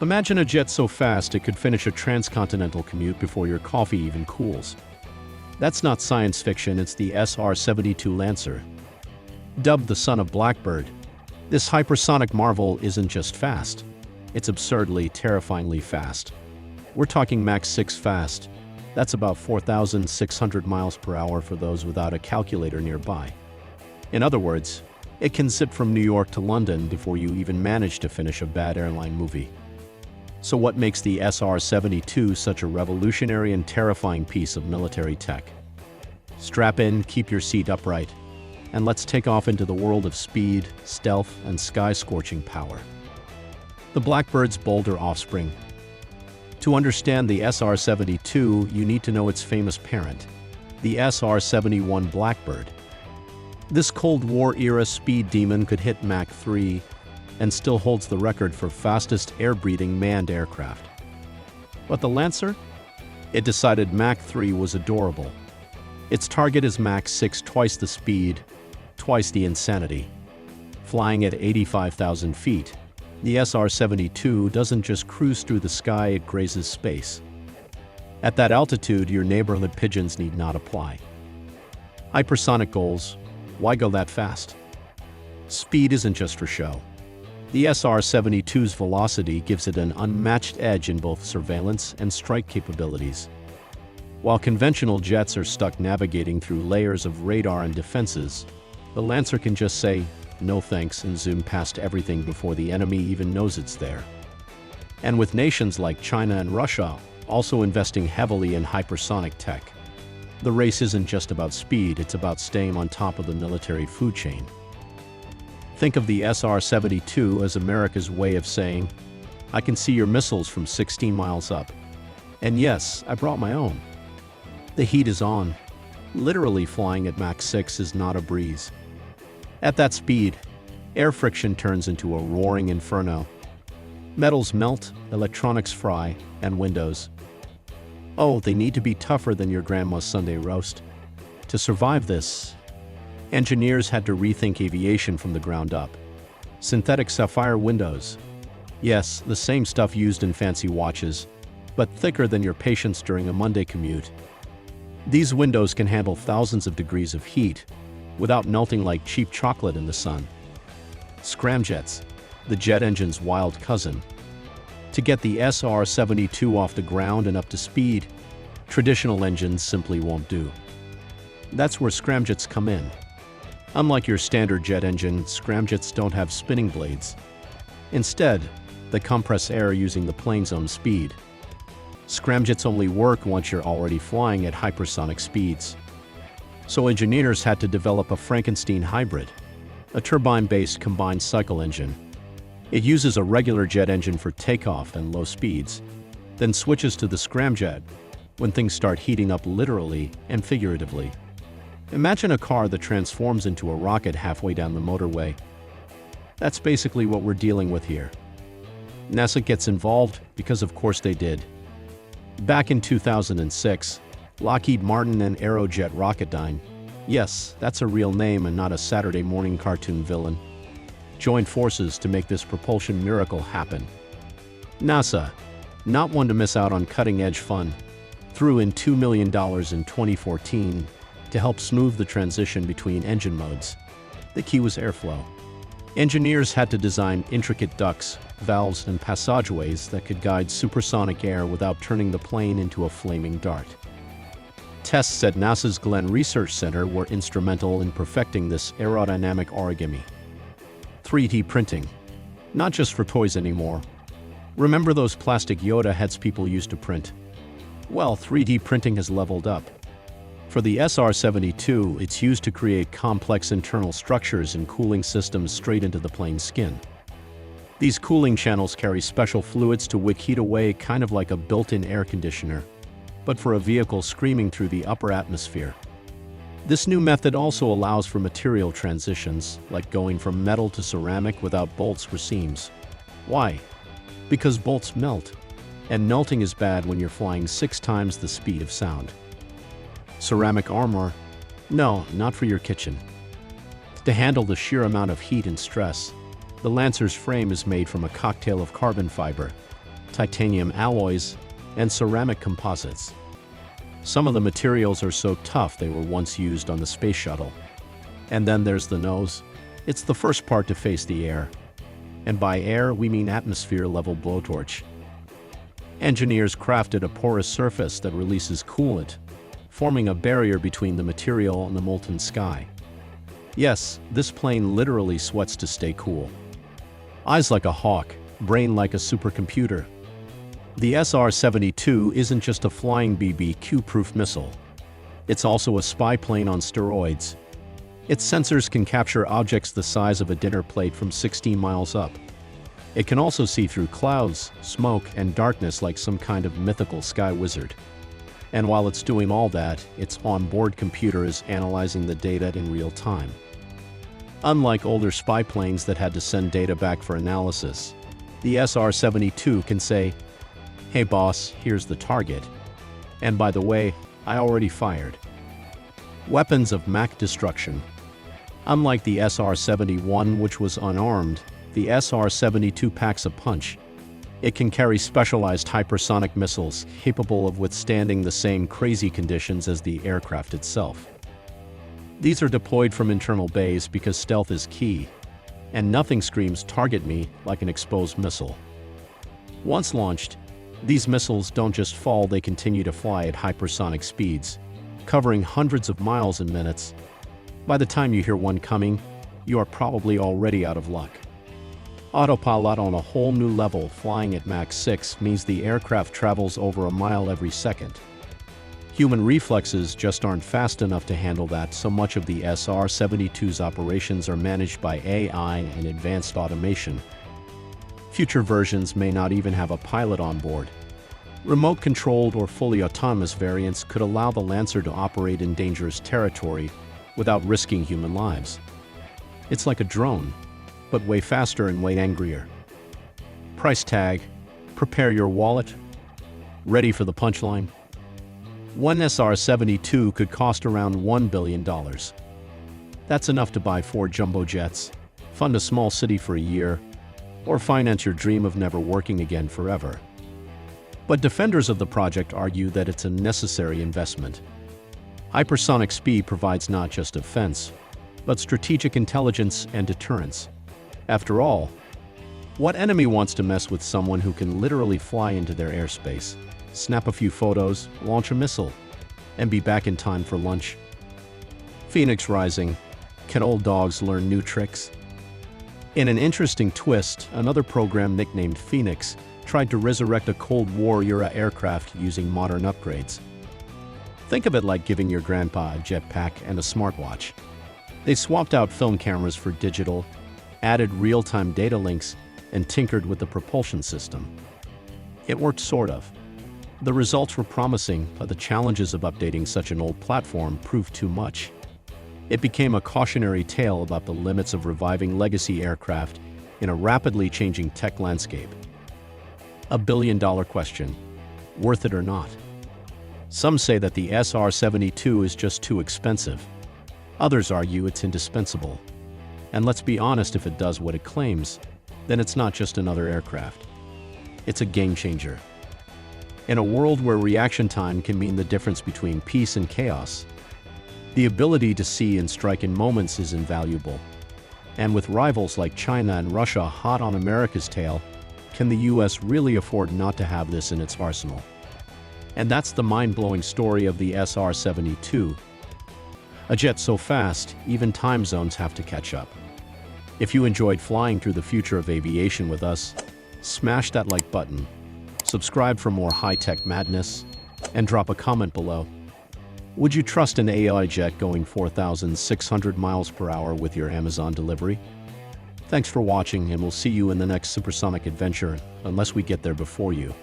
Imagine a jet so fast it could finish a transcontinental commute before your coffee even cools. That's not science fiction, it's the SR-72 Lancer. Dubbed the son of Blackbird, this hypersonic marvel isn't just fast. It's absurdly, terrifyingly fast. We're talking Mach 6 fast. That's about 4,600 miles per hour for those without a calculator nearby. In other words, it can zip from New York to London before you even manage to finish a bad airline movie. So what makes the SR-72 such a revolutionary and terrifying piece of military tech? Strap in, keep your seat upright, and let's take off into the world of speed, stealth, and sky-scorching power. The Blackbird's bolder offspring. To understand the SR-72, you need to know its famous parent, the SR-71 Blackbird. This Cold War-era speed demon could hit Mach 3 and still holds the record for fastest air-breathing manned aircraft. But the Lancer? It decided Mach 3 was adorable. Its target is Mach 6, twice the speed, twice the insanity. Flying at 85,000 feet, the SR-72 doesn't just cruise through the sky, it grazes space. At that altitude, your neighborhood pigeons need not apply. Hypersonic goals. Why go that fast? Speed isn't just for show. The SR-72's velocity gives it an unmatched edge in both surveillance and strike capabilities. While conventional jets are stuck navigating through layers of radar and defenses, the Lancer can just say, "No thanks," and zoom past everything before the enemy even knows it's there. And with nations like China and Russia also investing heavily in hypersonic tech, the race isn't just about speed, it's about staying on top of the military food chain. Think of the SR-72 as America's way of saying, "I can see your missiles from 16 miles up. And yes, I brought my own." The heat is on. Literally flying at Mach 6 is not a breeze. At that speed, air friction turns into a roaring inferno. Metals melt, electronics fry, and windows. Oh, they need to be tougher than your grandma's Sunday roast. To survive this, engineers had to rethink aviation from the ground up. Synthetic sapphire windows. Yes, the same stuff used in fancy watches, but thicker than your patience during a Monday commute. These windows can handle thousands of degrees of heat without melting like cheap chocolate in the sun. Scramjets, the jet engine's wild cousin. To get the SR-72 off the ground and up to speed, traditional engines simply won't do. That's where scramjets come in. Unlike your standard jet engine, scramjets don't have spinning blades. Instead, they compress air using the plane's own speed. Scramjets only work once you're already flying at hypersonic speeds. So engineers had to develop a Frankenstein hybrid, a turbine-based combined cycle engine. It uses a regular jet engine for takeoff and low speeds, then switches to the scramjet when things start heating up literally and figuratively. Imagine a car that transforms into a rocket halfway down the motorway. That's basically what we're dealing with here. NASA gets involved because of course they did. Back in 2006, Lockheed Martin and Aerojet Rocketdyne, yes, that's a real name and not a Saturday morning cartoon villain, joined forces to make this propulsion miracle happen. NASA, not one to miss out on cutting-edge fun, threw in $2 million in 2014 to help smooth the transition between engine modes. The key was airflow. Engineers had to design intricate ducts, valves, and passageways that could guide supersonic air without turning the plane into a flaming dart. Tests at NASA's Glenn Research Center were instrumental in perfecting this aerodynamic origami. 3D printing. Not just for toys anymore. Remember those plastic Yoda heads people used to print? Well, 3D printing has leveled up. For the SR-72, it's used to create complex internal structures and cooling systems straight into the plane's skin. These cooling channels carry special fluids to wick heat away, kind of like a built-in air conditioner, but for a vehicle screaming through the upper atmosphere. This new method also allows for material transitions, like going from metal to ceramic without bolts or seams. Why? Because bolts melt, and melting is bad when you're flying 6 times the speed of sound. Ceramic armor? No, not for your kitchen. To handle the sheer amount of heat and stress, the Lancer's frame is made from a cocktail of carbon fiber, titanium alloys, and ceramic composites. Some of the materials are so tough they were once used on the space shuttle. And then there's the nose. It's the first part to face the air. And by air, we mean atmosphere-level blowtorch. Engineers crafted a porous surface that releases coolant, forming a barrier between the material and the molten sky. Yes, this plane literally sweats to stay cool. Eyes like a hawk, brain like a supercomputer. The SR-72 isn't just a flying BBQ-proof missile. It's also a spy plane on steroids. Its sensors can capture objects the size of a dinner plate from 16 miles up. It can also see through clouds, smoke, and darkness like some kind of mythical sky wizard. And while it's doing all that, its onboard computer is analyzing the data in real time. Unlike older spy planes that had to send data back for analysis, the SR-72 can say, "Hey boss, here's the target. And by the way, I already fired." Weapons of Mach destruction. Unlike the SR-71, which was unarmed, the SR-72 packs a punch. It can carry specialized hypersonic missiles capable of withstanding the same crazy conditions as the aircraft itself. These are deployed from internal bays because stealth is key, and nothing screams "target me" like an exposed missile. Once launched, these missiles don't just fall, they continue to fly at hypersonic speeds, covering hundreds of miles in minutes. By the time you hear one coming, you are probably already out of luck. Autopilot on a whole new level. Flying at Mach 6 means the aircraft travels over a mile every second. Human reflexes just aren't fast enough to handle that, so much of the SR-72's operations are managed by AI and advanced automation. Future versions may not even have a pilot on board. Remote-controlled or fully autonomous variants could allow the Lancer to operate in dangerous territory without risking human lives. It's like a drone, but way faster and way angrier. Price tag. Prepare your wallet. Ready for the punchline? One SR-72 could cost around $1 billion. That's enough to buy 4 jumbo jets, fund a small city for a year, or finance your dream of never working again forever. But defenders of the project argue that it's a necessary investment. Hypersonic speed provides not just defense, but strategic intelligence and deterrence. After all, what enemy wants to mess with someone who can literally fly into their airspace, snap a few photos, launch a missile, and be back in time for lunch? Phoenix Rising. Can old dogs learn new tricks? In an interesting twist, another program nicknamed Phoenix tried to resurrect a Cold War-era aircraft using modern upgrades. Think of it like giving your grandpa a jetpack and a smartwatch. They swapped out film cameras for digital, added real-time data links, and tinkered with the propulsion system. It worked sort of. The results were promising, but the challenges of updating such an old platform proved too much. It became a cautionary tale about the limits of reviving legacy aircraft in a rapidly changing tech landscape. A billion-dollar question: worth it or not? Some say that the SR-72 is just too expensive. Others argue it's indispensable. And let's be honest, if it does what it claims, then it's not just another aircraft. It's a game changer. In a world where reaction time can mean the difference between peace and chaos, the ability to see and strike in moments is invaluable. And with rivals like China and Russia hot on America's tail, can the US really afford not to have this in its arsenal? And that's the mind-blowing story of the SR-72. A jet so fast, even time zones have to catch up. If you enjoyed flying through the future of aviation with us, smash that like button, subscribe for more high-tech madness, and drop a comment below. Would you trust an AI jet going 4,600 miles per hour with your Amazon delivery? Thanks for watching, and we'll see you in the next supersonic adventure, unless we get there before you.